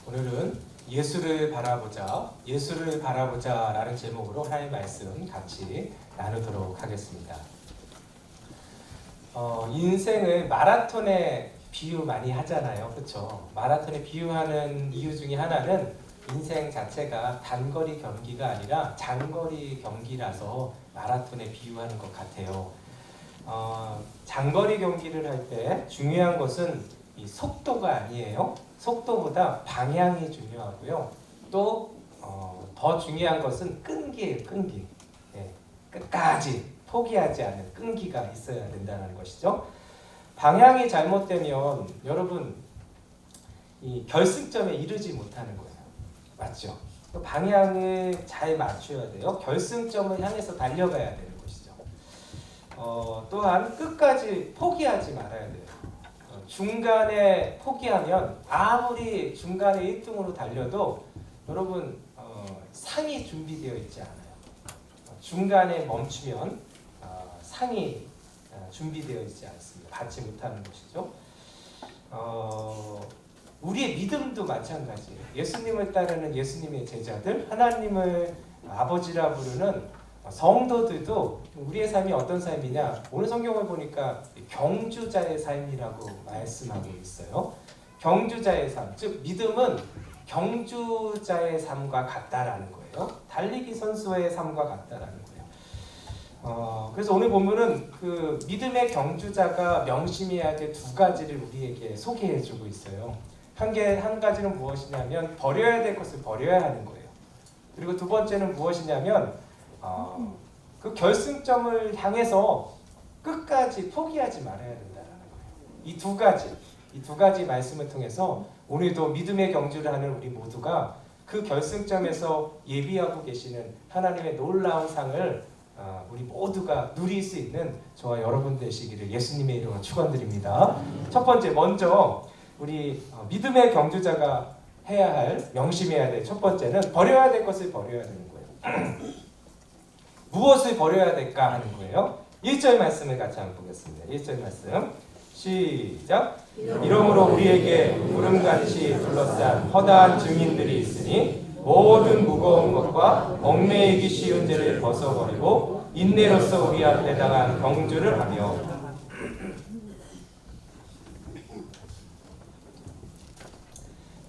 오늘은 예수를 바라보자 라는 제목으로 하나님의 말씀 같이 나누도록 하겠습니다. 인생을 마라톤에 비유 많이 하잖아요. 그렇죠? 마라톤에 비유하는 이유 중에 하나는 인생 자체가 단거리 경기가 아니라 장거리 경기라서 마라톤에 비유하는 것 같아요. 장거리 경기를 할 때 중요한 것은 이 속도가 아니에요. 속도보다 방향이 중요하고요. 또 더 중요한 것은 끈기예요. 끈기. 끝까지 포기하지 않는 끈기가 있어야 된다는 것이죠. 방향이 잘못되면 여러분 이 결승점에 이르지 못하는 거예요. 맞죠? 방향을 잘 맞춰야 돼요. 결승점을 향해서 달려가야 되는 것이죠. 또한 끝까지 포기하지 말아야 돼요. 중간에 포기하면 아무리 중간에 1등으로 달려도 여러분 상이 준비되어 있지 않아요. 중간에 멈추면 상이 준비되어 있지 않습니다. 받지 못하는 것이죠. 우리의 믿음도 마찬가지예요. 예수님을 따르는 예수님의 제자들, 하나님을 아버지라 부르는 성도들도 우리의 삶이 어떤 삶이냐? 오늘 성경을 보니까 경주자의 삶이라고 말씀하고 있어요. 경주자의 삶, 즉 믿음은 경주자의 삶과 같다라는 거예요. 달리기 선수의 삶과 같다라는 거예요. 그래서 오늘 보면은 그 믿음의 경주자가 명심해야 될 두 가지를 우리에게 소개해주고 있어요. 한 가지는 무엇이냐면 버려야 될 것을 버려야 하는 거예요. 그리고 두 번째는 무엇이냐면 그 결승점을 향해서 끝까지 포기하지 말아야 된다는 거예요. 이 두 가지 말씀을 통해서 오늘도 믿음의 경주를 하는 우리 모두가 그 결승점에서 예비하고 계시는 하나님의 놀라운 상을 우리 모두가 누릴 수 있는 저와 여러분 되시기를 예수님의 이름으로 축원드립니다. 첫 번째, 먼저 우리 믿음의 경주자가 해야 할, 명심해야 될 첫 번째는 버려야 될 것을 버려야 되는 거예요. 무엇을 버려야 될까 하는 거예요. 1절 말씀을 같이 한번 보겠습니다. 1절 말씀 시작. 이러므로 우리에게 구름같이 둘러싼 허다한 증인들이 있으니 모든 무거운 것과 얽매이기 쉬운 죄를 벗어버리고 인내로써 우리 앞에 당한 경주를 하며.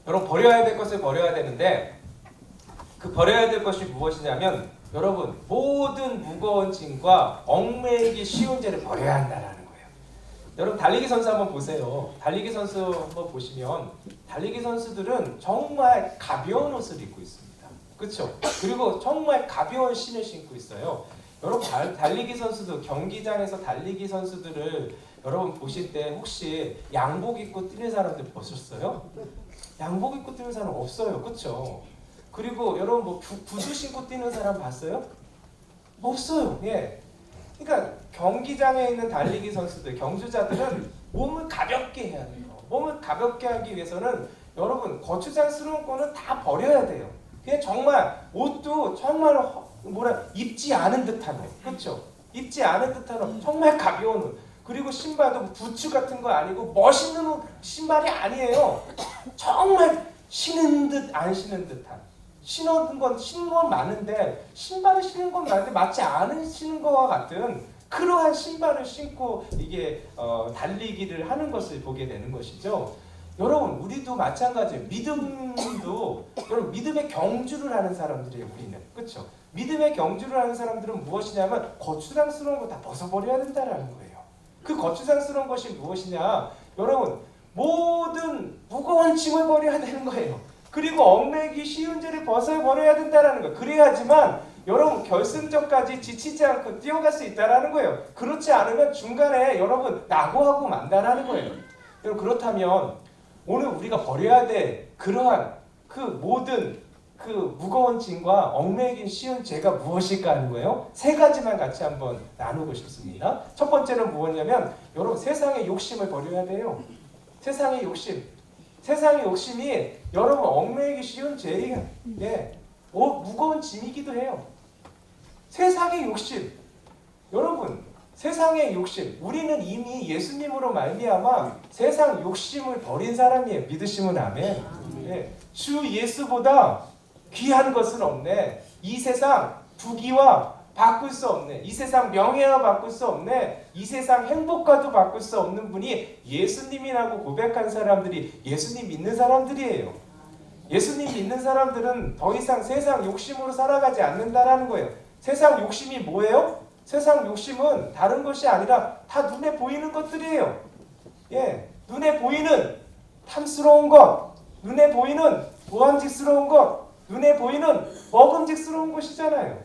여러분, 버려야 될 것을 버려야 되는데 그 버려야 될 것이 무엇이냐면 여러분 모든 무거운 짐과 얽매이기 쉬운 죄를 버려야 한다라는 거예요. 여러분 달리기 선수 한번 보세요. 달리기 선수 한번 보시면 달리기 선수들은 정말 가벼운 옷을 입고 있습니다. 그렇죠? 그리고 정말 가벼운 신을 신고 있어요. 여러분 달리기 선수들 경기장에서 달리기 선수들을 여러분 보실 때 혹시 양복 입고 뛰는 사람들 보셨어요? 양복 입고 뛰는 사람 없어요. 그렇죠? 그리고 여러분 뭐 구두 신고 뛰는 사람 봤어요? 없어요. 예. 그러니까 경기장에 있는 달리기 선수들, 경주자들은 몸을 가볍게 해야 돼요. 몸을 가볍게 하기 위해서는 여러분 거추장스러운 거는 다 버려야 돼요. 그냥 정말 옷도 정말 입지 않은 듯한 옷, 그렇죠? 입지 않은 듯한 옷, 정말 가벼운 옷. 그리고 신발도 부츠 같은 거 아니고 멋있는 옷, 신발이 아니에요. 정말 신은 듯 안 신은 듯한. 신는 건 많은데 신발을 신는 건 많은데 맞지 않은 신는 거와 같은 그러한 신발을 신고 이게 달리기를 하는 것을 보게 되는 것이죠. 여러분 우리도 마찬가지예요. 믿음도 여러분 믿음의 경주를 하는 사람들이에요. 우리는 그렇죠. 믿음의 경주를 하는 사람들은 무엇이냐면 거추장스러운 거 다 벗어버려야 된다는 거예요. 그 거추장스러운 것이 무엇이냐? 여러분 모든 무거운 짐을 버려야 되는 거예요. 그리고 얽매이기 쉬운 죄를 벗어버려야 된다는 거예요. 그래야지만 여러분 결승점까지 지치지 않고 뛰어갈 수 있다는 거예요. 그렇지 않으면 중간에 여러분 낙오하고 만다라는 거예요. 여러분 그렇다면 오늘 우리가 버려야 될 그러한 그 모든 그 무거운 짐과 얽매이기 쉬운 죄가 무엇일까 하는 거예요. 세 가지만 같이 한번 나누고 싶습니다. 첫 번째는 무엇이냐면 여러분 세상의 욕심을 버려야 돼요. 세상의 욕심. 세상의 욕심이 여러분 얽매이기 쉬운 죄예요. 네. 무거운 짐이기도 해요. 세상의 욕심. 여러분 세상의 욕심. 우리는 이미 예수님으로 말미암아 세상 욕심을 버린 사람이에요. 믿으시면 아멘. 예. 주 예수보다 귀한 것은 없네. 이 세상 부귀와 바꿀 수 없네. 이 세상 명예와 바꿀 수 없네. 이 세상 행복과도 바꿀 수 없는 분이 예수님이라고 고백한 사람들이 예수님 믿는 사람들이에요. 예수님 믿는 사람들은 더 이상 세상 욕심으로 살아가지 않는다라는 거예요. 세상 욕심이 뭐예요? 세상 욕심은 다른 것이 아니라 다 눈에 보이는 것들이에요. 예, 눈에 보이는 탐스러운 것, 눈에 보이는 보암직스러운 것, 눈에 보이는 먹음직스러운 것이잖아요.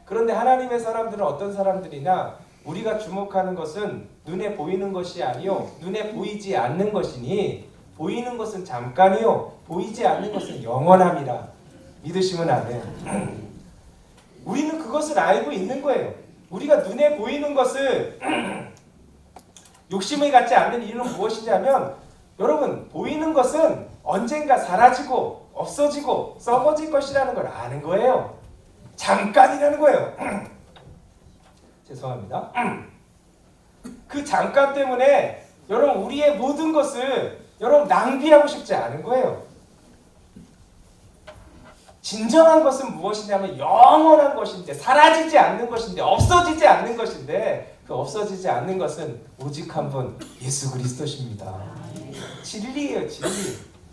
그런데 하나님의 사람들은 어떤 사람들이냐? 우리가 주목하는 것은 눈에 보이는 것이 아니요 눈에 보이지 않는 것이니 보이는 것은 잠깐이요 보이지 않는 것은 영원함이라. 믿으시면 아멘. 우리는 그것을 알고 있는 거예요. 우리가 눈에 보이는 것을 욕심을 갖지 않는 이유는 무엇이냐면 여러분 보이는 것은 언젠가 사라지고 없어지고 썩어질 것이라는 걸 아는 거예요. 잠깐이라는 거예요. 죄송합니다. 그 잠깐 때문에 여러분 우리의 모든 것을 여러분 낭비하고 싶지 않은 거예요. 진정한 것은 무엇이냐면 영원한 것인데 사라지지 않는 것인데 없어지지 않는 것인데 그 없어지지 않는 것은 오직 한 분 예수 그리스도십니다. 진리예요, 진리.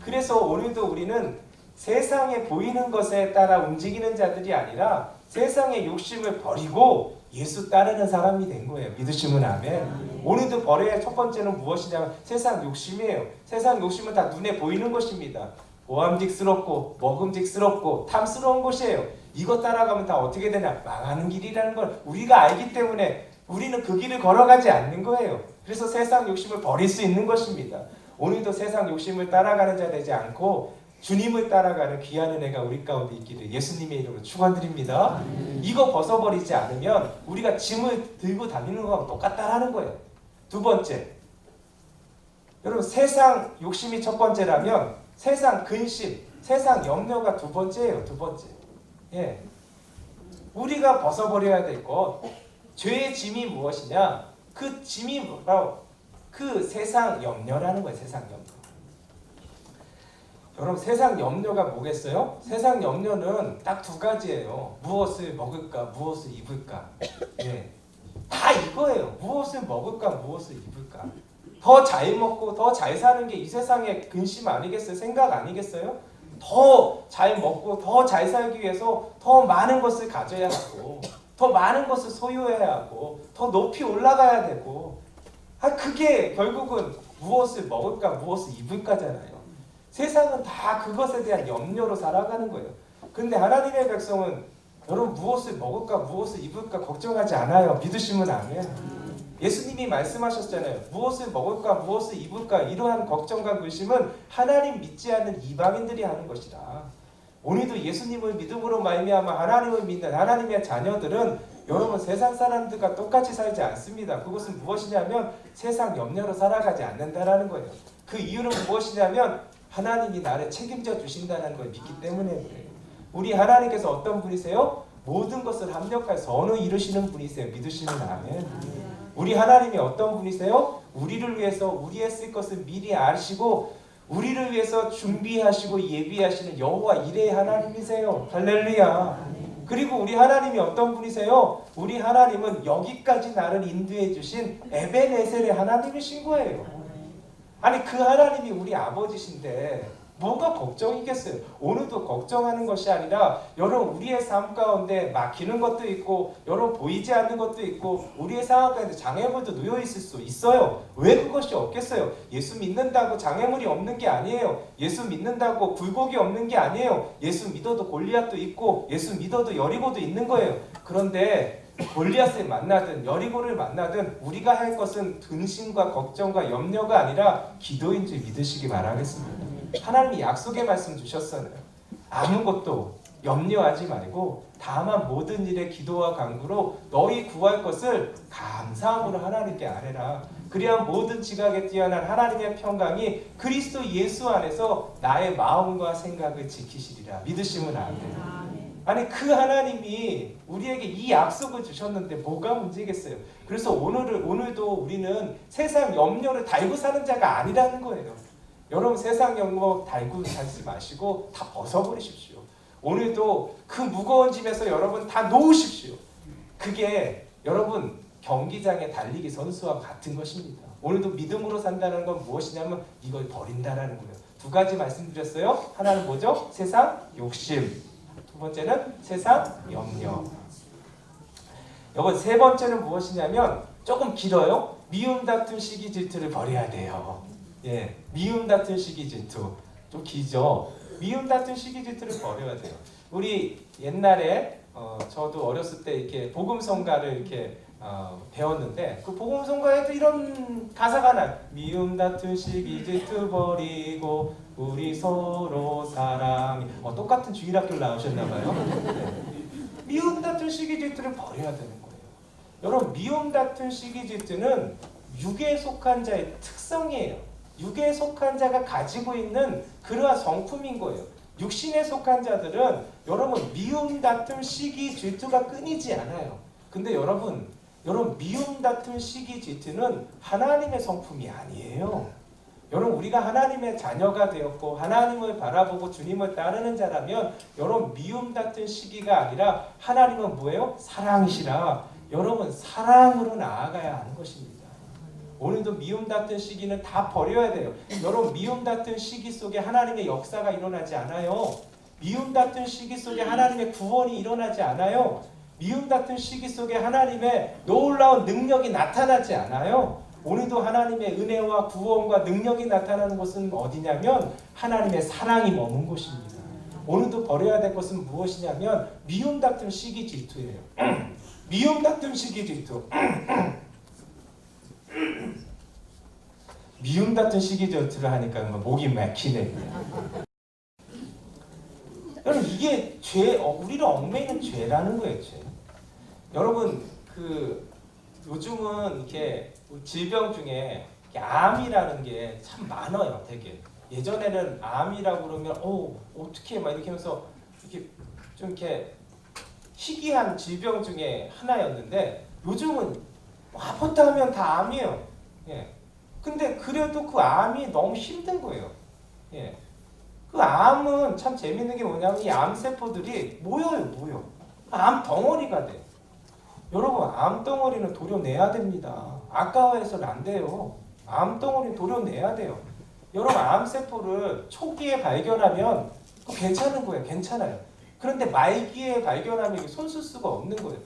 그래서 오늘도 우리는 세상에 보이는 것에 따라 움직이는 자들이 아니라 세상의 욕심을 버리고 예수 따르는 사람이 된 거예요. 믿으시면 아멘. 오늘도 버려야 첫 번째는 무엇이냐면 세상 욕심이에요. 세상 욕심은 다 눈에 보이는 것입니다. 보암직스럽고 먹음직스럽고 탐스러운 것이에요. 이것 따라가면 다 어떻게 되냐? 망하는 길이라는 걸 우리가 알기 때문에 우리는 그 길을 걸어가지 않는 거예요. 그래서 세상 욕심을 버릴 수 있는 것입니다. 오늘도 세상 욕심을 따라가는 자 되지 않고 주님을 따라가는 귀한 은혜가 우리 가운데 있기를 예수님의 이름으로 축원드립니다. 이거 벗어버리지 않으면 우리가 짐을 들고 다니는 거하고 똑같다라는 거예요. 두 번째, 여러분 세상 욕심이 첫 번째라면 세상 근심, 세상 염려가 두 번째예요. 두 번째. 예, 우리가 벗어버려야 될 것, 죄의 짐이 무엇이냐? 그 짐이 바로 그 세상 염려라는 거예요. 세상 염려. 여러분 세상 염려가 뭐겠어요? 세상 염려는 딱 두 가지예요. 무엇을 먹을까, 무엇을 입을까. 예, 다 이거예요. 무엇을 먹을까, 무엇을 입을까. 더 잘 먹고 더 잘 사는 게 이 세상의 근심 아니겠어요? 생각 아니겠어요? 더 잘 먹고 더 잘 살기 위해서 더 많은 것을 가져야 하고 더 많은 것을 소유해야 하고 더 높이 올라가야 되고 그게 결국은 무엇을 먹을까 무엇을 입을까잖아요. 세상은 다 그것에 대한 염려로 살아가는 거예요. 근데 하나님의 백성은 여러분 무엇을 먹을까 무엇을 입을까 걱정하지 않아요. 믿으시면 아멘. 예수님이 말씀하셨잖아요. 무엇을 먹을까 무엇을 입을까 이러한 걱정과 근심은 하나님 믿지 않는 이방인들이 하는 것이다. 오늘도 예수님을 믿음으로 말미암아 하나님을 믿는 하나님의 자녀들은 여러분 세상 사람들과 똑같이 살지 않습니다. 그것은 무엇이냐면 세상 염려로 살아가지 않는다라는 거예요. 그 이유는 무엇이냐면 하나님이 나를 책임져 주신다는 걸 믿기 때문에 그래요. 우리 하나님께서 어떤 분이세요? 모든 것을 합력할 선을 이루시는 분이세요. 믿으시는 아멘. 우리 하나님이 어떤 분이세요? 우리를 위해서 우리의 쓸 것을 미리 아시고 우리를 위해서 준비하시고 예비하시는 여호와 이레의 하나님이세요. 할렐루야. 그리고 우리 하나님이 어떤 분이세요? 우리 하나님은 여기까지 나를 인도해 주신 에벤에셀의 하나님이신 거예요. 아니 그 하나님이 우리 아버지신데 뭐가 걱정이겠어요? 오늘도 걱정하는 것이 아니라 여러분 우리의 삶 가운데 막히는 것도 있고 여러분 보이지 않는 것도 있고 우리의 상황 가운데 장애물도 놓여 있을 수 있어요. 왜 그것이 없겠어요? 예수 믿는다고 장애물이 없는 게 아니에요. 예수 믿는다고 굴곡이 없는 게 아니에요. 예수 믿어도 골리앗도 있고 예수 믿어도 여리고도 있는 거예요. 그런데 골리앗을 만나든 여리고를 만나든 우리가 할 것은 근심과 걱정과 염려가 아니라 기도인 줄 믿으시기 바라겠습니다. 하나님이 약속의 말씀 주셨잖아요. 아무것도 염려하지 말고 다만 모든 일에 기도와 간구로 너희 구할 것을 감사함으로 하나님께 아뢰라. 그래야 모든 지각에 뛰어난 하나님의 평강이 그리스도 예수 안에서 나의 마음과 생각을 지키시리라. 믿으시면 아멘. 아니 그 하나님이 우리에게 이 약속을 주셨는데 뭐가 문제겠어요? 그래서 오늘도 우리는 세상 염려를 달고 사는 자가 아니라는 거예요. 여러분 세상 염려 달고 살지 마시고 다 벗어버리십시오. 오늘도 그 무거운 짐에서 여러분 다 놓으십시오. 그게 여러분 경기장에 달리기 선수와 같은 것입니다. 오늘도 믿음으로 산다는 건 무엇이냐면 이걸 버린다라는 거예요. 두 가지 말씀드렸어요. 하나는 뭐죠? 세상 욕심. 두 번째는 세상 염려. 여러분 세 번째는 무엇이냐면 조금 길어요. 미움 다툼 시기 질투를 버려야 돼요. 예, 미움 다툼 시기 질투 좀 길죠. 미움 다툼 시기 질투를 버려야 돼요. 우리 옛날에 저도 어렸을 때 이렇게 복음성가를 이렇게 배웠는데 그 복음성가에도 이런 가사가 나요. 미움 다툼 시기 질투 버리고 우리 서로 사랑. 똑같은 주일학교를 나오셨나봐요. 네. 미움 다툼 시기 질투를 버려야 되는 거예요. 여러분 미움 다툼 시기 질투는 육에 속한 자의 특성이에요. 육에 속한 자가 가지고 있는 그러한 성품인 거예요. 육신에 속한 자들은 여러분 미움 다툼 시기 질투가 끊이지 않아요. 근데 여러분 미움 다툼 시기 질투는 하나님의 성품이 아니에요. 여러분 우리가 하나님의 자녀가 되었고 하나님을 바라보고 주님을 따르는 자라면 여러분 미움 다툰 시기가 아니라 하나님은 뭐예요? 사랑이시라. 여러분 사랑으로 나아가야 하는 것입니다. 오늘도 미움 다툰 시기는 다 버려야 돼요. 여러분 미움 다툰 시기 속에 하나님의 역사가 일어나지 않아요. 미움 다툰 시기 속에 하나님의 구원이 일어나지 않아요. 미움 다툰 시기 속에 하나님의 놀라운 능력이 나타나지 않아요. 오늘도 하나님의 은혜와 구원과 능력이 나타나는 곳은 어디냐면 하나님의 사랑이 머문 곳입니다. 오늘도 버려야 될 것은 무엇이냐면 미움 다툼 시기 질투예요. 미움 다툼 시기 질투. 미움 다툰 시기 질투를 하니까 목이 막히네. 여러분 이게 죄, 우리를 얽매이는 죄라는 거예요. 죄. 여러분 요즘은 이렇게 질병 중에 암이라는 게 참 많아요. 되게 예전에는 암이라고 그러면 어떻게 막 이렇게 하면서 이렇게 좀 이렇게 희귀한 질병 중에 하나였는데 요즘은 아파트 하면 다 암이에요. 예. 근데 그래도 그 암이 너무 힘든 거예요. 예. 그 암은 참 재밌는 게 뭐냐면 이 암세포들이 모여요. 암 덩어리가 돼. 여러분 암덩어리는 도려내야 됩니다. 아까워해서는 안 돼요. 암덩어리는 도려내야 돼요. 여러분 암세포를 초기에 발견하면 괜찮은 거예요. 괜찮아요. 그런데 말기에 발견하면 손 쓸 수가 없는 거예요.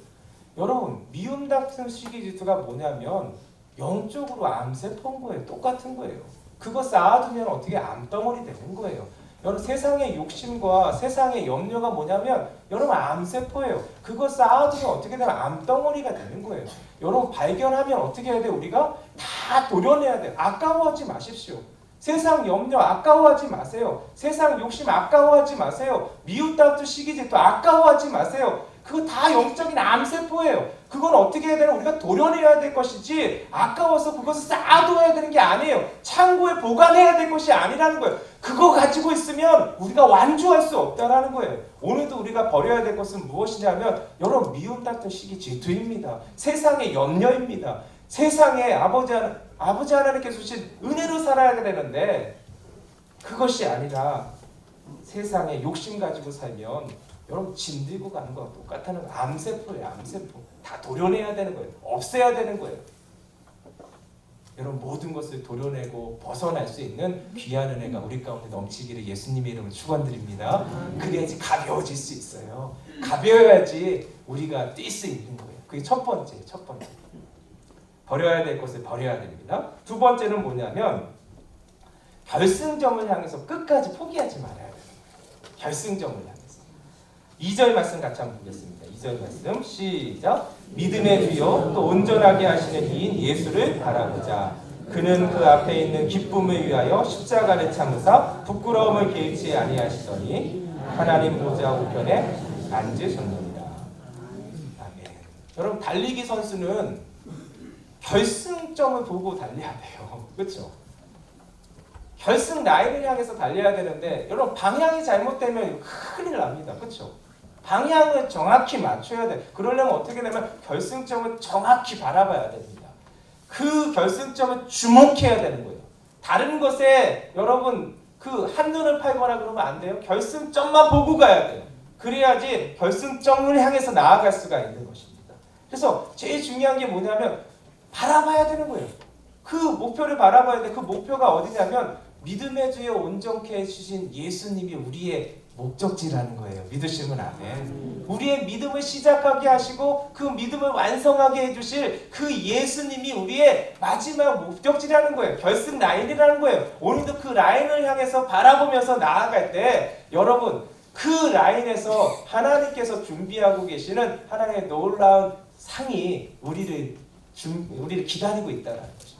여러분 미움 다툼 시기 질투가 뭐냐면 영적으로 암세포인 거예요. 똑같은 거예요. 그거 쌓아두면 어떻게 암덩어리 되는 거예요. 여러분 세상의 욕심과 세상의 염려가 뭐냐면 여러분 암세포예요. 그거 쌓아두면 어떻게 되면 암덩어리가 되는 거예요. 여러분 발견하면 어떻게 해야 돼요? 우리가 다 도려내야 돼요. 아까워하지 마십시오. 세상 염려 아까워하지 마세요. 세상 욕심 아까워하지 마세요. 미움 다툼 시기 질투 아까워하지 마세요. 그거 다 영적인 암세포예요. 그건 어떻게 해야 되나? 우리가 도려내야 될 것이지 아까워서 그것을 쌓아둬야 되는 게 아니에요. 창고에 보관해야 될 것이 아니라는 거예요. 그거 가지고 있으면 우리가 완주할 수 없다라는 거예요. 오늘도 우리가 버려야 될 것은 무엇이냐면 여러분 미움 다툰 시기 질투입니다. 세상의 염려입니다. 세상에 아버지 하나님께서 주신 은혜로 살아야 되는데 그것이 아니라 세상에 욕심 가지고 살면 여러분 짐 들고 가는 거랑 똑같다는 거예요. 암세포예요. 암세포. 다 도려내야 되는 거예요. 없애야 되는 거예요. 여러분 모든 것을 도려내고 벗어날 수 있는 귀한 은혜가 우리 가운데 넘치기를 예수님의 이름으로 축원드립니다. 그래야지 가벼워질 수 있어요. 가벼워야지 우리가 뛸 수 있는 거예요. 그게 첫 번째. 버려야 될 것을 버려야 됩니다. 두 번째는 뭐냐면 결승점을 향해서 끝까지 포기하지 말아야 돼요. 결승점을 향해서. 2절 말씀 같이 한번 보겠습니다. 2절 말씀 시작. 믿음의 주요 또 온전하게 하시는 이인 예수를 바라보자. 그는 그 앞에 있는 기쁨을 위하여 십자가를 참으사 부끄러움을 개의치 아니하시더니 하나님 보좌 우편에 앉으셨느니라. 아멘. 여러분 달리기 선수는 결승점을 보고 달려야 돼요. 그렇죠? 결승 라인을 향해서 달려야 되는데 여러분 방향이 잘못되면 큰일 납니다. 그렇죠? 방향을 정확히 맞춰야 돼. 그러려면 어떻게 되면 결승점을 정확히 바라봐야 됩니다. 그 결승점을 주목해야 되는 거예요. 다른 것에 여러분 그 한눈을 팔거나 그러면 안 돼요. 결승점만 보고 가야 돼요. 그래야지 결승점을 향해서 나아갈 수가 있는 것입니다. 그래서 제일 중요한 게 뭐냐면 바라봐야 되는 거예요. 그 목표를 바라봐야 돼. 그 목표가 어디냐면 믿음의 주에 온전케 해주신 예수님이 우리의 목적지라는 거예요. 믿으시면 아멘. 우리의 믿음을 시작하게 하시고 그 믿음을 완성하게 해주실 그 예수님이 우리의 마지막 목적지라는 거예요. 결승 라인이라는 거예요. 오늘도 그 라인을 향해서 바라보면서 나아갈 때 여러분 그 라인에서 하나님께서 준비하고 계시는 하나님의 놀라운 상이 우리를 기다리고 있다는 것입니다.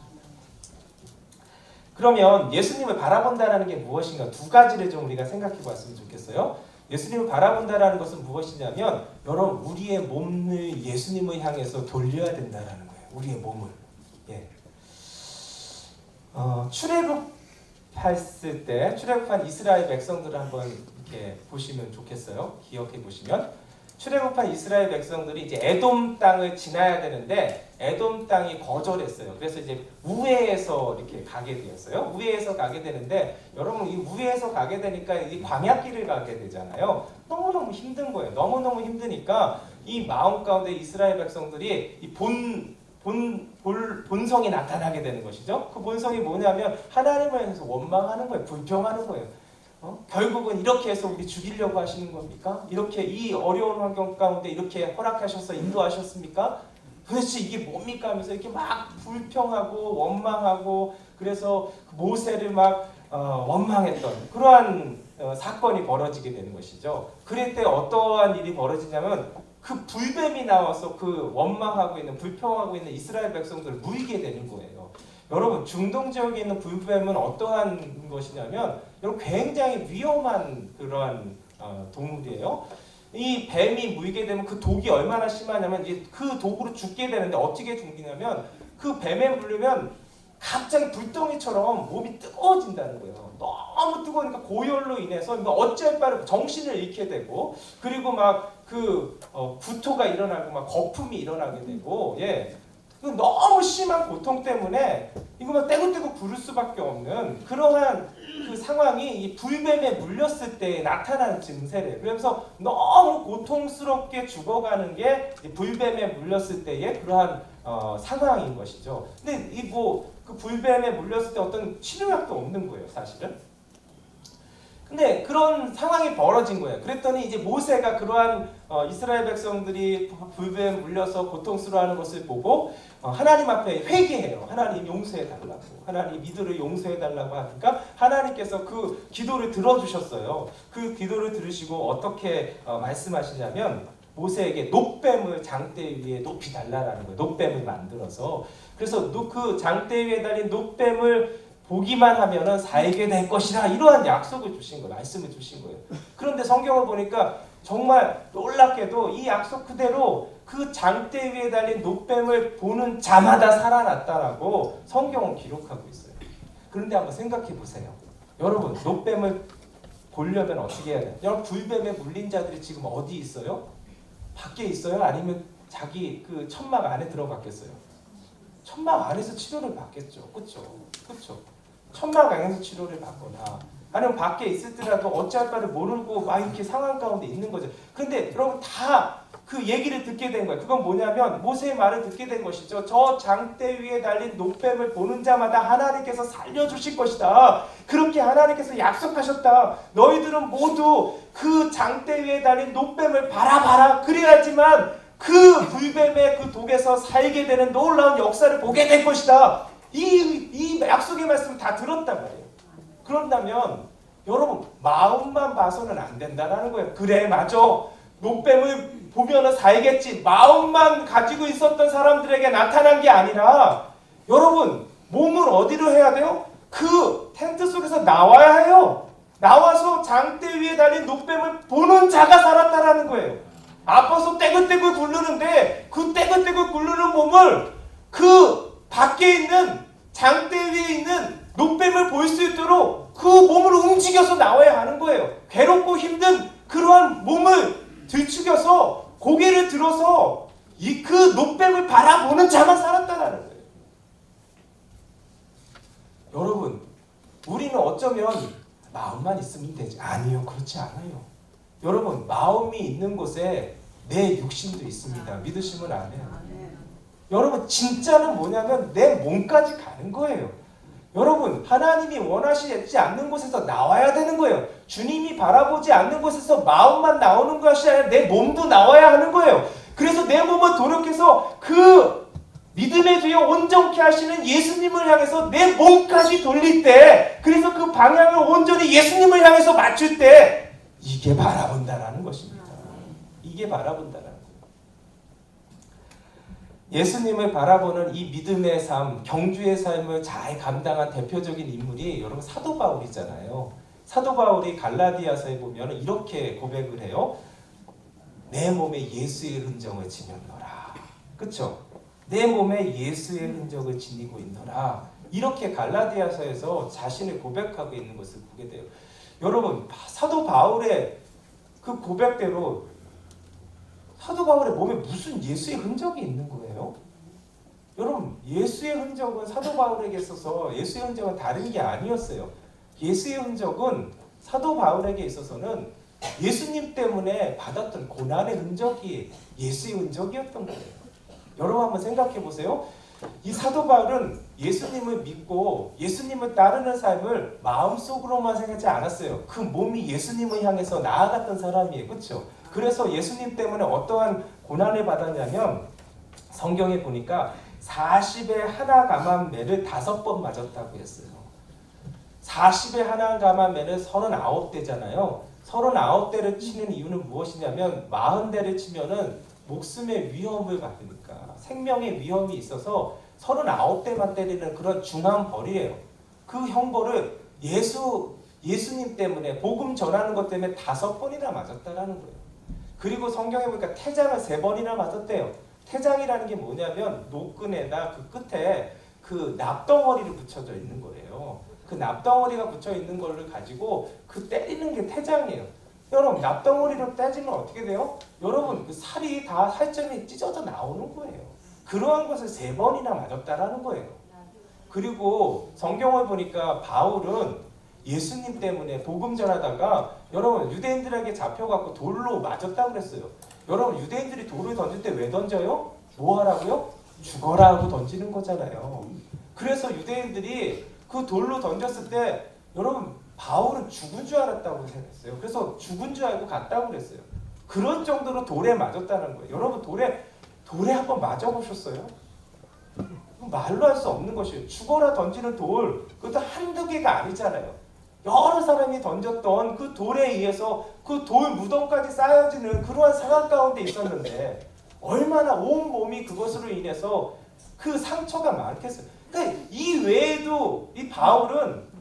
그러면 예수님을 바라본다는 게 무엇인가 두 가지를 좀 우리가 생각해 봤으면 좋겠어요. 예수님을 바라본다는 것은 무엇이냐면 여러분 우리의 몸을 예수님을 향해서 돌려야 된다는 거예요. 우리의 몸을. 예. 출애굽했을 때 출애굽한 이스라엘 백성들을 한번 이렇게 보시면 좋겠어요. 기억해 보시면 출애굽한 이스라엘 백성들이 이제 에돔 땅을 지나야 되는데 에돔 땅이 거절했어요. 그래서 이제 우회해서 이렇게 가게 되었어요. 우회해서 가게 되는데 여러분 이 우회해서 가게 되니까 이 광야길을 가게 되잖아요. 너무너무 힘든 거예요. 너무너무 힘드니까 이 마음 가운데 이스라엘 백성들이 이 본성이 나타나게 되는 것이죠. 그 본성이 뭐냐면 하나님을 향해서 원망하는 거예요. 불평하는 거예요. 결국은 이렇게 해서 우리 죽이려고 하시는 겁니까? 이렇게 이 어려운 환경 가운데 이렇게 허락하셔서 인도하셨습니까? 도대체 이게 뭡니까? 하면서 이렇게 막 불평하고 원망하고 그래서 모세를 막 원망했던 그러한 사건이 벌어지게 되는 것이죠. 그럴 때 어떠한 일이 벌어지냐면 그 불뱀이 나와서 그 원망하고 있는 불평하고 있는 이스라엘 백성들을 물게 되는 거예요. 여러분 중동 지역에 있는 불뱀은 어떠한 것이냐면 여러분 굉장히 위험한 그러한 동물이에요. 이 뱀이 물게 되면 그 독이 얼마나 심하냐면 이제 그 독으로 죽게 되는데 어떻게 죽이냐면 그 뱀에 물리면 갑자기 불덩이처럼 몸이 뜨거워진다는 거예요. 너무 뜨거우니까 고열로 인해서 어쩔 바를 정신을 잃게 되고 그리고 막 그 구토가 일어나고 막 거품이 일어나게 되고 예. 너무 심한 고통 때문에 이거 막 떼굴떼굴 구를 수밖에 없는 그러한 그 상황이 이 불뱀에 물렸을 때 나타나는 증세래요. 그래서 너무 고통스럽게 죽어가는 게 불뱀에 물렸을 때의 그러한 상황인 것이죠. 근데 이 그 불뱀에 물렸을 때 어떤 치료약도 없는 거예요, 사실은. 근데 그런 상황이 벌어진 거예요. 그랬더니 이제 모세가 그러한 이스라엘 백성들이 불뱀에 물려서 고통스러워하는 것을 보고 하나님 앞에 회개해요. 하나님 용서해 달라고. 하나님 이들을 용서해 달라고 하니까 하나님께서 그 기도를 들어주셨어요. 그 기도를 들으시고 어떻게 말씀하시냐면 모세에게 놋뱀을 장대 위에 높이 달라라는 거예요. 놋뱀을 만들어서. 그래서 그 장대 위에 달린 놋뱀을 보기만 하면은 살게 될 것이라 이러한 약속을 주신 거예요. 말씀을 주신 거예요. 그런데 성경을 보니까 정말 놀랍게도 이 약속 그대로 그 장대 위에 달린 놋뱀을 보는 자마다 살아났다라고 성경은 기록하고 있어요. 그런데 한번 생각해 보세요. 여러분 놋뱀을 보려면 어떻게 해야 돼요? 여러분 불뱀에 물린 자들이 지금 어디 있어요? 밖에 있어요? 아니면 자기 그 천막 안에 들어갔겠어요? 천막 안에서 치료를 받겠죠. 그렇죠? 그렇죠? 천막 안에서 치료를 받거나 아니면 밖에 있을지라도 어찌할 바를 모르고 막 이렇게 상황 가운데 있는 거죠. 그런데 여러분 다 그 얘기를 듣게 된 거예요. 그건 뭐냐면 모세의 말을 듣게 된 것이죠. 저 장대 위에 달린 놋뱀을 보는 자마다 하나님께서 살려주실 것이다. 그렇게 하나님께서 약속하셨다. 너희들은 모두 그 장대 위에 달린 놋뱀을 바라봐라. 그래야지만 그 불뱀의 그 독에서 살게 되는 놀라운 역사를 보게 될 것이다. 이 약속의 말씀을 다 들었단 말이에요. 그런다면 여러분 마음만 봐서는 안 된다는 거예요. 그래 맞아. 놋뱀을 보면은 살겠지. 마음만 가지고 있었던 사람들에게 나타난 게 아니라 여러분 몸을 어디로 해야 돼요? 그 텐트 속에서 나와야 해요. 나와서 장대 위에 달린 놋뱀을 보는 자가 살았다라는 거예요. 아파서 떼굴떼굴 굴르는데 그 떼굴떼굴 굴르는 몸을 그 밖에 있는 장대 위에 있는 놋뱀을 볼 수 있도록 그 몸을 움직여서 나와야 하는 거예요. 괴롭고 힘든 그러한 몸을 들추겨서 고개를 들어서 그 녹백을 바라보는 자만 살았다라는 거예요. 여러분, 우리는 어쩌면 마음만 있으면 되지. 아니요, 그렇지 않아요. 여러분, 마음이 있는 곳에 내 육신도 있습니다. 믿으시면 안 해요. 여러분, 진짜는 뭐냐면 내 몸까지 가는 거예요. 여러분, 하나님이 원하시지 않는 곳에서 나와야 되는 거예요. 주님이 바라보지 않는 곳에서 마음만 나오는 것이 아니라 내 몸도 나와야 하는 거예요. 그래서 내 몸을 도력해서 그 믿음의 주여 온전케 하시는 예수님을 향해서 내 몸까지 돌릴 때, 그래서 그 방향을 온전히 예수님을 향해서 맞출 때, 이게 바라본다라는 것입니다. 이게 바라본다라는 거예요. 예수님을 바라보는 이 믿음의 삶, 경주의 삶을 잘 감당한 대표적인 인물이 여러분 사도 바울이잖아요. 사도 바울이 갈라디아서에 보면 이렇게 고백을 해요. 내 몸에 예수의 흔적을 지녔노라. 그렇죠? 내 몸에 예수의 흔적을 지니고 있노라. 이렇게 갈라디아서에서 자신을 고백하고 있는 것을 보게 돼요. 여러분, 사도 바울의 그 고백대로 사도 바울의 몸에 무슨 예수의 흔적이 있는 거예요? 여러분, 예수의 흔적은 사도 바울에게 있어서 예수의 흔적은 다른 게 아니었어요. 예수의 흔적은 사도 바울에게 있어서는 예수님 때문에 받았던 고난의 흔적이 예수의 흔적이었던 거예요. 여러분 한번 생각해 보세요. 이 사도 바울은 예수님을 믿고 예수님을 따르는 삶을 마음속으로만 생각하지 않았어요. 그 몸이 예수님을 향해서 나아갔던 사람이에요. 그렇죠? 그래서 예수님 때문에 어떠한 고난을 받았냐면 성경에 보니까 40에 하나 감한 매를 5번 맞았다고 했어요. 40에 하나 감한 매는 39대잖아요. 39대를 치는 이유는 무엇이냐면 40대를 치면은 목숨의 위험을 받으니까, 생명의 위험이 있어서 39대만 때리는 그런 중한 벌이에요. 그 형벌을 예수님 때문에, 복음 전하는 것 때문에 5번이나 맞았다라는 거예요. 그리고 성경에 보니까 태장을 3번이나 맞았대요. 태장이라는 게 뭐냐면 노끈에다 그 끝에 그 납덩어리를 붙여져 있는 거예요. 그 납덩어리가 붙여 있는 거를 가지고 그 때리는 게 태장이에요. 여러분, 납덩어리로 떼지면 어떻게 돼요? 여러분, 그 살이 다 살점이 찢어져 나오는 거예요. 그러한 것을 3번이나 맞았다라는 거예요. 그리고 성경을 보니까 바울은 예수님 때문에 복음 전하다가 여러분 유대인들에게 잡혀갖고 돌로 맞았다고 그랬어요. 여러분, 유대인들이 돌을 던질 때 왜 던져요? 뭐 하라고요? 죽어라 하고 던지는 거잖아요. 그래서 유대인들이 그 돌로 던졌을 때 여러분 바울은 죽은 줄 알았다고 생각했어요. 그래서 죽은 줄 알고 갔다고 그랬어요. 그런 정도로 돌에 맞았다는 거예요. 여러분 돌에 한번 맞아보셨어요? 말로 할 수 없는 것이에요. 죽어라 던지는 돌, 그것도 한두 개가 아니잖아요. 여러 사람이 던졌던 그 돌에 의해서 그 돌 무덤까지 쌓여지는 그러한 상황 가운데 있었는데 얼마나 온 몸이 그것으로 인해서 그 상처가 많겠어요. 그러니까 이 외에도 이 바울은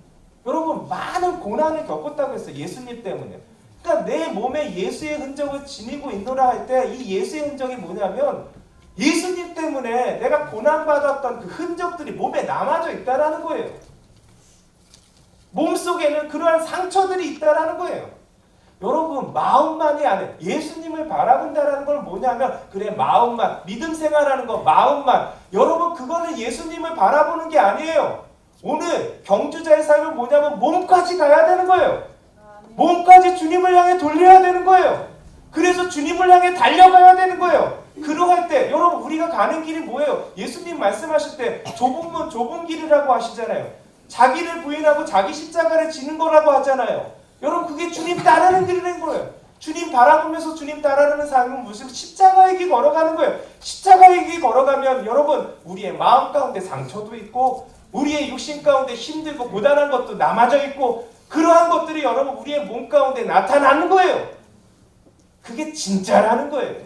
여러분 많은 고난을 겪었다고 했어요. 예수님 때문에. 그러니까 내 몸에 예수의 흔적을 지니고 있노라 할 때 이 예수의 흔적이 뭐냐면 예수님 때문에 내가 고난받았던 그 흔적들이 몸에 남아져 있다라는 거예요. 몸속에는 그러한 상처들이 있다라는 거예요. 여러분, 마음만이 아니에요. 예수님을 바라본다라는 건 뭐냐면 그래, 마음만, 믿음 생활하는 거 마음만. 여러분, 그거는 예수님을 바라보는 게 아니에요. 오늘 경주자의 삶은 뭐냐면 몸까지 가야 되는 거예요. 몸까지 주님을 향해 돌려야 되는 거예요. 그래서 주님을 향해 달려가야 되는 거예요. 그러할 때 여러분, 우리가 가는 길이 뭐예요? 예수님 말씀하실 때 좁은 문 좁은 길이라고 하시잖아요. 자기를 부인하고 자기 십자가를 지는 거라고 하잖아요. 여러분, 그게 주님 따르는 길인 거예요. 주님 바라보면서 주님 따르는 삶은 무슨 십자가의 길 걸어가는 거예요. 십자가의 길 걸어가면 여러분, 우리의 마음 가운데 상처도 있고 우리의 육신 가운데 힘들고 고단한 것도 남아져 있고 그러한 것들이 여러분 우리의 몸 가운데 나타나는 거예요. 그게 진짜라는 거예요.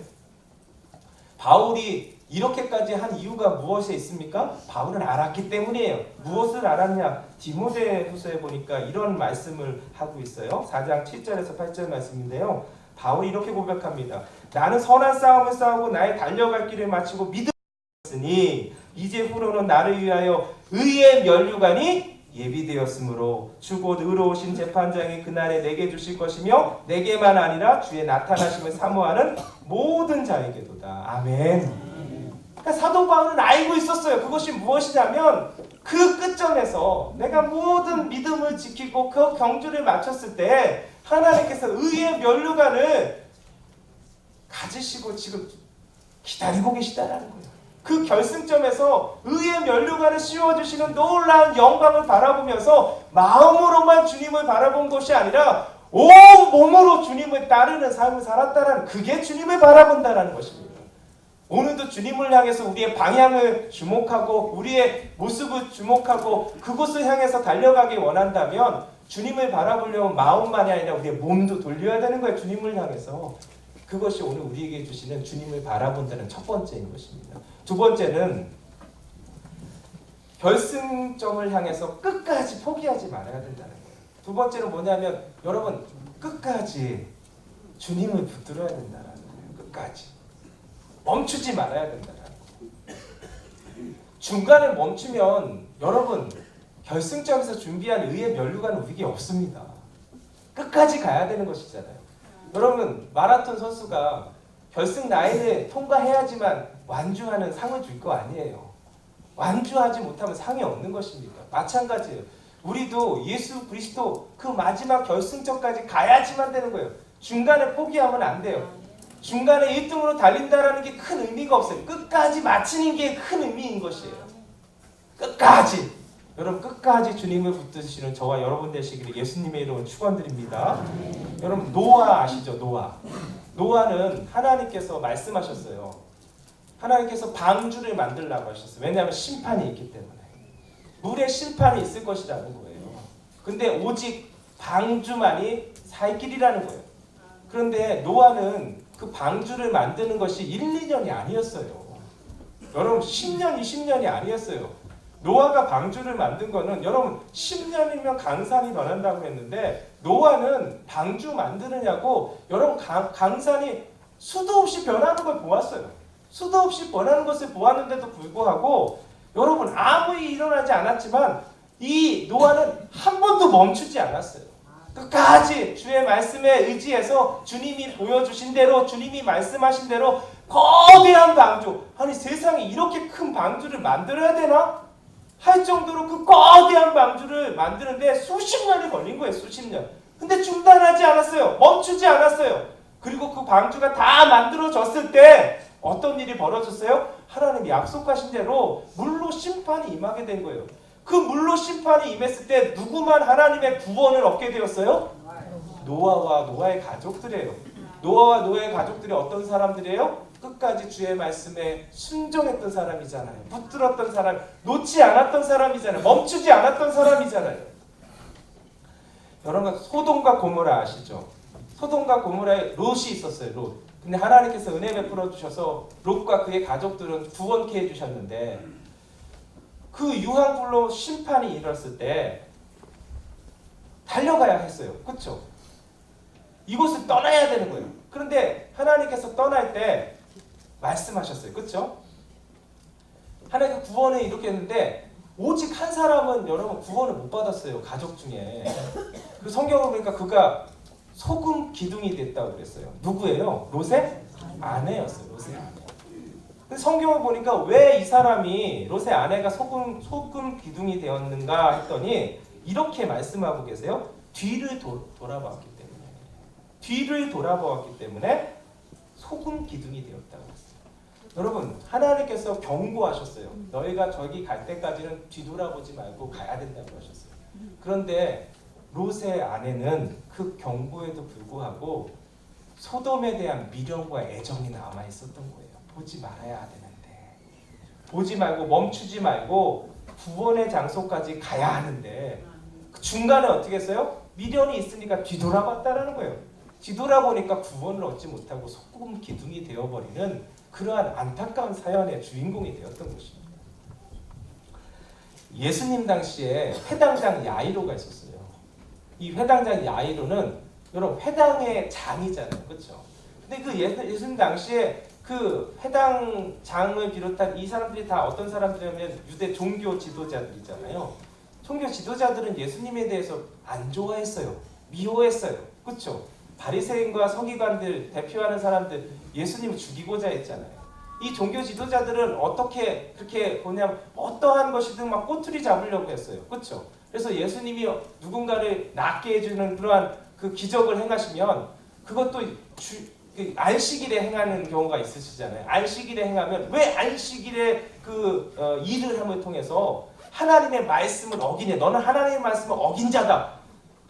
바울이 이렇게까지 한 이유가 무엇에 있습니까? 바울은 알았기 때문이에요. 무엇을 알았냐? 디모데후서에 보니까 이런 말씀을 하고 있어요. 4장 7절에서 8절 말씀인데요. 바울이 이렇게 고백합니다. 나는 선한 싸움을 싸우고 나의 달려갈 길을 마치고 믿음을 얻었으니 이제 후로는 나를 위하여 의의 면류관이 예비되었으므로 주 곧 의로우신 재판장이 그날에 내게 주실 것이며 내게만 아니라 주의 나타나심을 사모하는 모든 자에게도다. 아멘. 그러니까 사도 바울은 알고 있었어요. 그것이 무엇이냐면 그 끝점에서 내가 모든 믿음을 지키고 그 경주를 마쳤을 때 하나님께서 의의 면류관을 가지시고 지금 기다리고 계시다라는 거예요. 그 결승점에서 의의 면류관을 씌워주시는 놀라운 영광을 바라보면서 마음으로만 주님을 바라본 것이 아니라 온 몸으로 주님을 따르는 삶을 살았다라는, 그게 주님을 바라본다라는 것입니다. 오늘도 주님을 향해서 우리의 방향을 주목하고 우리의 모습을 주목하고 그곳을 향해서 달려가기 원한다면 주님을 바라보려면 마음만이 아니라 우리의 몸도 돌려야 되는 거예요. 주님을 향해서. 그것이 오늘 우리에게 주시는 주님을 바라본다는 첫 번째인 것입니다. 두 번째는 결승점을 향해서 끝까지 포기하지 말아야 된다는 거예요. 두 번째는 뭐냐면 여러분 끝까지 주님을 붙들어야 된다는 거예요. 끝까지. 멈추지 말아야 된다는 거예요. 중간에 멈추면 여러분 결승점에서 준비한 의의 면류관은 우리에게 없습니다. 끝까지 가야 되는 것이잖아요. 여러분 마라톤 선수가 결승 라인을 통과해야지만 완주하는 상을 줄 거 아니에요. 완주하지 못하면 상이 없는 것입니다. 마찬가지예요. 우리도 예수 그리스도 그 마지막 결승점까지 가야지만 되는 거예요. 중간에 포기하면 안 돼요. 중간에 1등으로 달린다는 게 큰 의미가 없어요. 끝까지 마치는 게 큰 의미인 것이에요. 끝까지. 여러분 끝까지 주님을 붙드시는 저와 여러분 되시기를 예수님의 이름으로 축원드립니다. 여러분 노아 아시죠? 노아는 하나님께서 말씀하셨어요. 하나님께서 방주를 만들라고 하셨어요. 왜냐하면 심판이 있기 때문에. 물에 심판이 있을 것이라는 거예요. 근데 오직 방주만이 살 길이라는 거예요. 그런데 노아는 그 방주를 만드는 것이 1, 2년이 아니었어요. 여러분 10년, 20년이 아니었어요. 노아가 방주를 만든 거는 여러분 10년이면 강산이 변한다고 했는데 노아는 방주 만드느냐고 여러분 강산이 수도 없이 변하는 걸 보았어요. 수도 없이 변하는 것을 보았는데도 불구하고 여러분 아무 일이 일어나지 않았지만 이 노아는 한 번도 멈추지 않았어요. 끝까지 주의 말씀에 의지해서 주님이 보여주신 대로 주님이 말씀하신 대로 거대한 방주, 아니 세상에 이렇게 큰 방주를 만들어야 되나? 할 정도로 그 거대한 방주를 만드는데 수십 년이 걸린 거예요. 수십 년. 근데 중단하지 않았어요. 멈추지 않았어요. 그리고 그 방주가 다 만들어졌을 때 어떤 일이 벌어졌어요? 하나님이 약속하신 대로 물로 심판이 임하게 된 거예요. 그 물로 심판이 임했을 때 누구만 하나님의 구원을 얻게 되었어요? 노아와 노아의 가족들이에요. 노아와 노아의 가족들이 어떤 사람들이에요? 끝까지 주의 말씀에 순종했던 사람이잖아요. 붙들었던 사람, 놓지 않았던 사람이잖아요. 멈추지 않았던 사람이잖아요. 여러분 소돔과 고모라 아시죠? 소돔과 고모라에 롯이 있었어요. 롯. 근데 하나님께서 은혜 베풀어 주셔서 롯과 그의 가족들은 구원케 해주셨는데 그 유황불로 심판이 일었을 때 달려가야 했어요. 그렇죠? 이곳을 떠나야 되는 거예요. 그런데 하나님께서 떠날 때 말씀하셨어요. 그렇죠? 하나님께서 구원을 이렇게 했는데 오직 한 사람은 여러분 구원을 못 받았어요. 가족 중에. 그 성경을 보니까 그가 소금 기둥이 됐다고 그랬어요. 누구예요? 롯의 아내였어요. 롯의 아내. 근데 성경을 보니까 왜 이 사람이 롯의 아내가 소금 기둥이 되었는가 했더니 이렇게 말씀하고 계세요. 뒤를 돌아보았기 때문에. 뒤를 돌아보았기 때문에 소금 기둥이 되었다고 했어요. 여러분 하나님께서 경고하셨어요. 너희가 저기 갈 때까지는 뒤돌아보지 말고 가야 된다고 하셨어요. 그런데 롯의 아내는 그 경고에도 불구하고 소돔에 대한 미련과 애정이 남아 있었던 거예요. 보지 말아야 되는데 보지 말고 멈추지 말고 구원의 장소까지 가야 하는데 그 중간에 어떻게 했어요? 미련이 있으니까 뒤돌아봤다라는 거예요. 뒤돌아보니까 구원을 얻지 못하고 소금 기둥이 되어버리는 그러한 안타까운 사연의 주인공이 되었던 것입니다. 예수님 당시에 회당장 야이로가 있었어요. 이 회당장 야이로는 여러분 회당의 장이잖아요. 그렇죠? 근데 그 예수님 당시에 그 회당장을 비롯한 이 사람들이 다 어떤 사람들이냐면 유대 종교 지도자들이잖아요. 종교 지도자들은 예수님에 대해서 안 좋아했어요. 미워했어요. 그렇죠? 바리새인과 서기관들 대표하는 사람들 예수님을 죽이고자 했잖아요. 이 종교 지도자들은 어떻게 그렇게 보냐면 어떠한 것이든 막 꼬투리 잡으려고 했어요. 그렇죠? 그래서 예수님이 누군가를 낫게 해주는 그러한 그 기적을 행하시면 그것도 안식일에 행하는 경우가 있으시잖아요. 안식일에 행하면 왜 안식일에 일을 함을 통해서 하나님의 말씀을 어기냐? 너는 하나님의 말씀을 어긴 자다.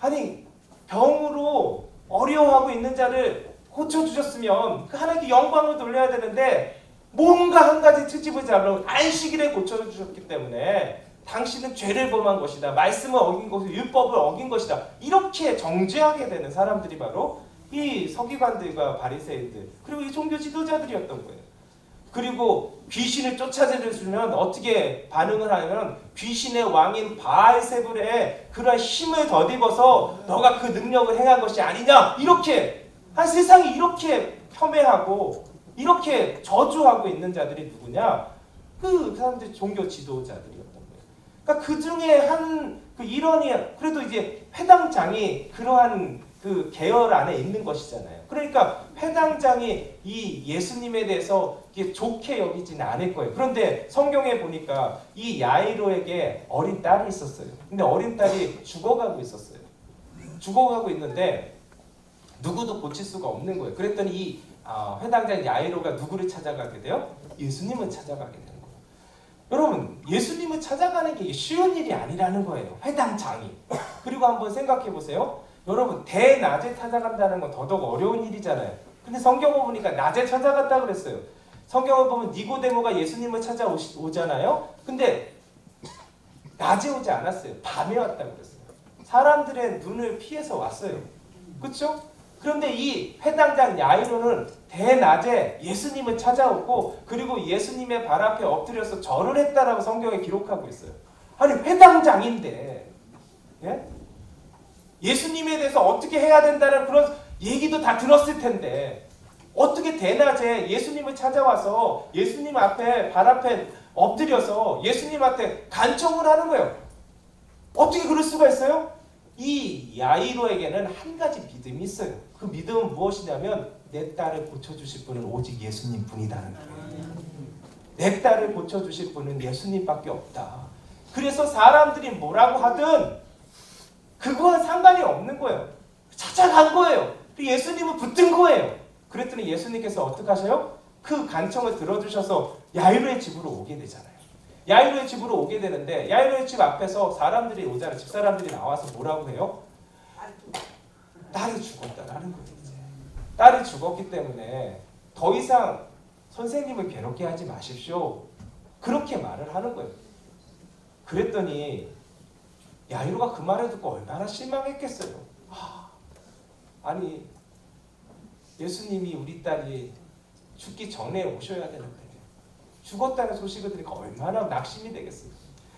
아니 병으로 어려워하고 있는 자를 고쳐주셨으면 그 하나님께 영광을 돌려야 되는데 뭔가 한 가지 트집을 잡으려고 안식일에 고쳐주셨기 때문에 당신은 죄를 범한 것이다. 말씀을 어긴 것이다. 율법을 어긴 것이다. 이렇게 정죄하게 되는 사람들이 바로 이 서기관들과 바리새인들 그리고 이 종교 지도자들이었던 거예요. 그리고 귀신을 쫓아내주면 어떻게 반응을 하냐면 귀신의 왕인 바알세불에 그러한 힘을 덧입어서 너가 그 능력을 행한 것이 아니냐 이렇게 세상이 이렇게 폄훼하고 이렇게 저주하고 있는 자들이 누구냐? 그 사람들이 종교 지도자들이었던 거예요. 그러니까 그 중에 그 일원이 그래도 이제 회당장이 그러한 그 계열 안에 있는 것이잖아요. 그러니까 회당장이 이 예수님에 대해서 좋게 여기지는 않을 거예요. 그런데 성경에 보니까 이 야이로에게 어린 딸이 있었어요. 근데 어린 딸이 죽어가고 있었어요. 죽어가고 있는데 누구도 고칠 수가 없는 거예요. 그랬더니 이 회당장 야이로가 누구를 찾아가게 돼요? 예수님을 찾아가게 되는 거예요. 여러분 예수님을 찾아가는 게 쉬운 일이 아니라는 거예요. 회당장이. 그리고 한번 생각해 보세요. 여러분 대낮에 찾아간다는 건 더더욱 어려운 일이잖아요. 근데 성경을 보니까 낮에 찾아갔다 그랬어요. 성경을 보면 니고데모가 예수님을 찾아오잖아요. 근데 낮에 오지 않았어요. 밤에 왔다고 그랬어요. 사람들의 눈을 피해서 왔어요. 그렇죠? 그런데 이 회당장 야이로는 대낮에 예수님을 찾아오고 그리고 예수님의 발 앞에 엎드려서 절을 했다라고 성경에 기록하고 있어요. 아니 회당장인데 예? 예수님에 대해서 어떻게 해야 된다는 그런 얘기도 다 들었을 텐데 어떻게 대낮에 예수님을 찾아와서 예수님 앞에 발 앞에 엎드려서 예수님 앞에 간청을 하는 거예요. 어떻게 그럴 수가 있어요? 이 야이로에게는 한 가지 믿음이 있어요. 그 믿음은 무엇이냐면 내 딸을 고쳐주실 분은 오직 예수님 뿐이다는 거예요. 내 딸을 고쳐주실 분은 예수님밖에 없다. 그래서 사람들이 뭐라고 하든 그거와 상관이 없는 거예요. 찾아간 거예요. 예수님은 붙든 거예요. 그랬더니 예수님께서 어떻게 하셔요? 그 간청을 들어주셔서 야이로의 집으로 오게 되잖아요. 야이로의 집으로 오게 되는데 야이로의 집 앞에서 사람들이 오잖아요. 집사람들이 나와서 뭐라고 해요? 딸이 죽었다라는 거예요. 이제. 딸이 죽었기 때문에 더 이상 선생님을 괴롭게 하지 마십시오. 그렇게 말을 하는 거예요. 그랬더니 야이로가 그 말을 듣고 얼마나 실망했겠어요. 아니 예수님이 우리 딸이 죽기 전에 오셔야 되는데 죽었다는 소식을 들으니까 얼마나 낙심이 되겠어요.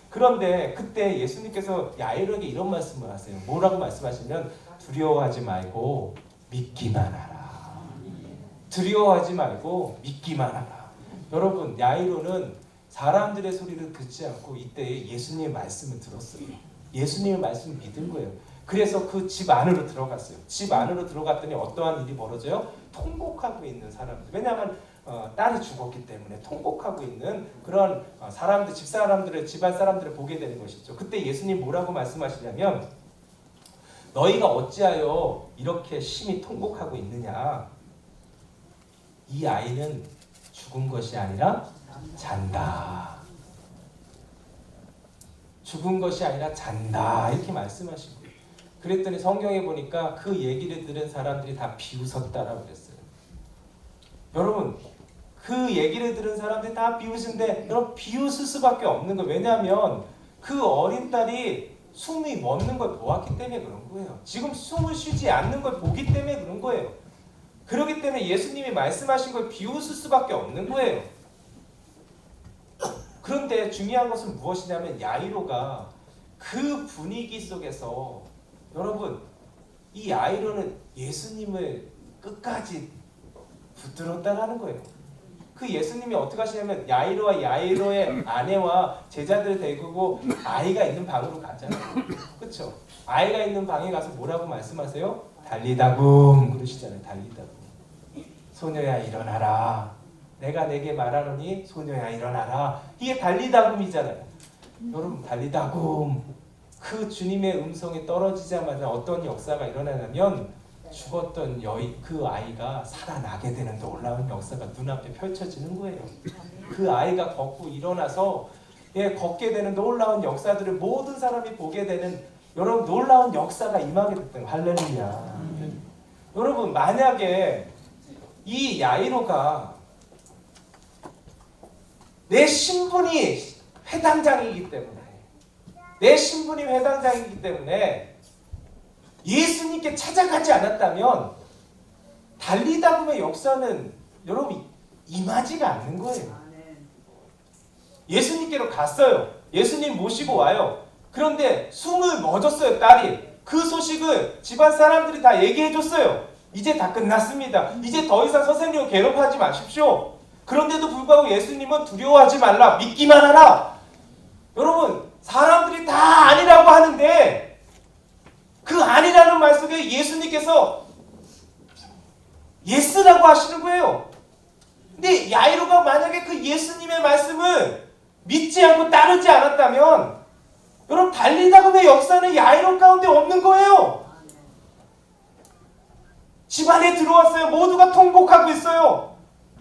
그런데 그때 예수님께서 야이로에게 이런 말씀을 하세요. 뭐라고 말씀하시면 두려워하지 말고 믿기만 하라. 두려워하지 말고 믿기만 하라. 여러분 야이로는 사람들의 소리를 듣지 않고 이때 예수님의 말씀을 들었어요. 예수님의 말씀을 믿은 거예요. 그래서 그 집 안으로 들어갔어요. 집 안으로 들어갔더니 어떠한 일이 벌어져요? 통곡하고 있는 사람들. 왜냐하면 딸이 죽었기 때문에 통곡하고 있는 그런 사람들, 집사람들을 집안 사람들을 보게 되는 것이죠. 그때 예수님 뭐라고 말씀하시냐면 너희가 어찌하여 이렇게 심히 통곡하고 있느냐? 이 아이는 죽은 것이 아니라 잔다. 죽은 것이 아니라 잔다 이렇게 말씀하시고 그랬더니 성경에 보니까 그 얘기를 들은 사람들이 다 비웃었다라고 그랬어요. 여러분 그 얘기를 들은 사람들이 다 비웃는데 여러분 비웃을 수밖에 없는 거예요. 왜냐하면 그 어린 딸이 숨이 멎는 걸 보았기 때문에 그런 거예요. 지금 숨을 쉬지 않는 걸 보기 때문에 그런 거예요. 그렇기 때문에 예수님이 말씀하신 걸 비웃을 수밖에 없는 거예요. 그런데 중요한 것은 무엇이냐면 야이로가 그 분위기 속에서 여러분 이 야이로는 예수님을 끝까지 붙들었다라는 거예요. 그 예수님이 어떻게 하시냐면 야이로와 야이로의 아내와 제자들을 데리고 아이가 있는 방으로 가잖아요. 그렇죠? 아이가 있는 방에 가서 뭐라고 말씀하세요? 달리다굼 그러시잖아요. 달리다굼. 소녀야 일어나라. 내가 내게 말하노니 소녀야 일어나라. 이게 달리다굼이잖아요. 여러분 달리다굼. 그 주님의 음성이 떨어지자마자 어떤 역사가 일어나냐면 죽었던 그 아이가 살아나게 되는 놀라운 역사가 눈앞에 펼쳐지는 거예요. 그 아이가 걷고 일어나서 걷게 되는 놀라운 역사들을 모든 사람이 보게 되는 여러분 놀라운 역사가 임하게 됐던 할렐루야. 여러분 만약에 이 야이로가 내 신분이 회당장이기 때문에 예수님께 찾아가지 않았다면 달리다굼의 역사는 여러분 임하지가 않는 거예요. 예수님께로 갔어요. 예수님 모시고 와요. 그런데 숨을 멎었어요. 딸이. 그 소식을 집안 사람들이 다 얘기해 줬어요. 이제 다 끝났습니다. 이제 더 이상 선생님을 괴롭히지 마십시오. 그런데도 불구하고 예수님은 두려워하지 말라. 믿기만 하라. 여러분 사람들이 다 아니라고 하는데 그 아니라는 말 속에 예수님께서 예스라고 하시는 거예요. 근데 야이로가 만약에 그 예수님의 말씀을 믿지 않고 따르지 않았다면 여러분 달리다굼의 역사는 야이로 가운데 없는 거예요. 집안에 들어왔어요. 모두가 통곡하고 있어요.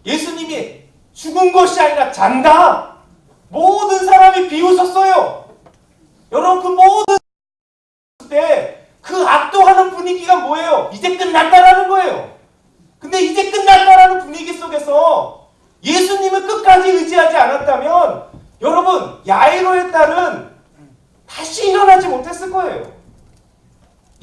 예수님이 죽은 것이 아니라 잔다. 모든 사람이 비웃었어요. 여러분 그 모든 때 그 압도하는 분위기가 뭐예요? 이제 끝났다라는 거예요. 근데 이제 끝났다라는 분위기 속에서 예수님을 끝까지 의지하지 않았다면 여러분 야이로의 딸은 다시 일어나지 못했을 거예요.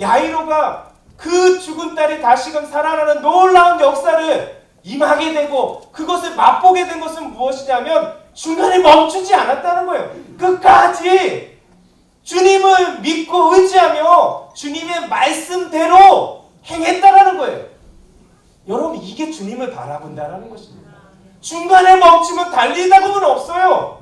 야이로가 그 죽은 딸이 다시금 살아나는 놀라운 역사를 임하게 되고 그것을 맛보게 된 것은 무엇이냐면 중간에 멈추지 않았다는 거예요. 끝까지 주님을 믿고 의지하며 주님의 말씀대로 행했다라는 거예요. 여러분 이게 주님을 바라본다라는 것입니다. 중간에 멈추면 달리다굼은 없어요.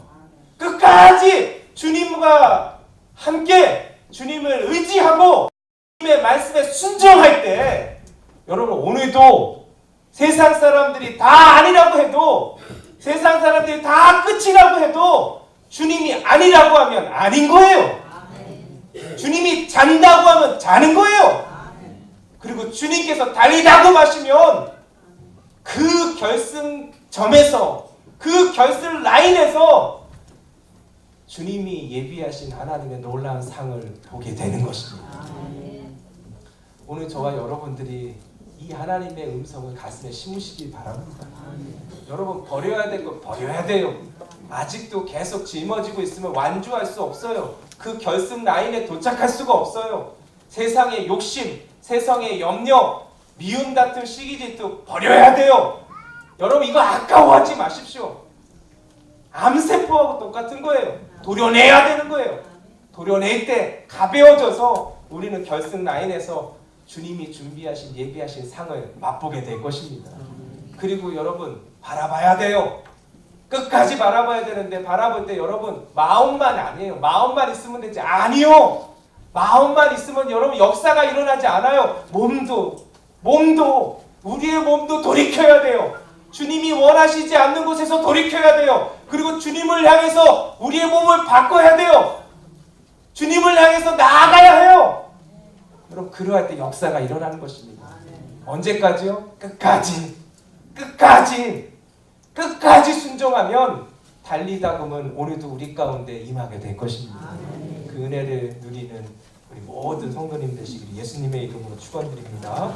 끝까지 주님과 함께 주님을 의지하고 주님의 말씀에 순종할 때 여러분 오늘도 세상 사람들이 다 아니라고 해도 세상 사람들이 다 끝이라고 해도 주님이 아니라고 하면 아닌 거예요. 주님이 잔다고 하면 자는 거예요. 그리고 주님께서 달리다굼 하시면 그 결승점에서 그 결승 라인에서 주님이 예비하신 하나님의 놀라운 상을 보게 되는 것입니다. 오늘 저와 여러분들이 이 하나님의 음성을 가슴에 심으시기 바랍니다. 여러분 버려야 될 거 버려야 돼요. 아직도 계속 짊어지고 있으면 완주할 수 없어요. 그 결승 라인에 도착할 수가 없어요. 세상의 욕심, 세상의 염려, 미움 같은 시기 질투 버려야 돼요. 여러분 이거 아까워하지 마십시오. 암세포하고 똑같은 거예요. 도려내야 되는 거예요. 도려낼 때 가벼워져서 우리는 결승 라인에서 주님이 준비하신 예비하신 상을 맛보게 될 것입니다. 그리고 여러분 바라봐야 돼요. 끝까지 바라봐야 되는데 바라볼 때 여러분 마음만 아니에요. 마음만 있으면 되지. 아니요. 마음만 있으면 여러분 역사가 일어나지 않아요. 몸도 우리의 몸도 돌이켜야 돼요. 주님이 원하시지 않는 곳에서 돌이켜야 돼요. 그리고 주님을 향해서 우리의 몸을 바꿔야 돼요. 주님을 향해서 나아가야 해요. 여러분 그러할 때 역사가 일어나는 것입니다. 언제까지요? 끝까지 순종하면 달리다굼은 오늘도 우리 가운데 임하게 될 것입니다. 그 은혜를 누리는 우리 모든 성도님 되시기를 예수님의 이름으로 축원드립니다.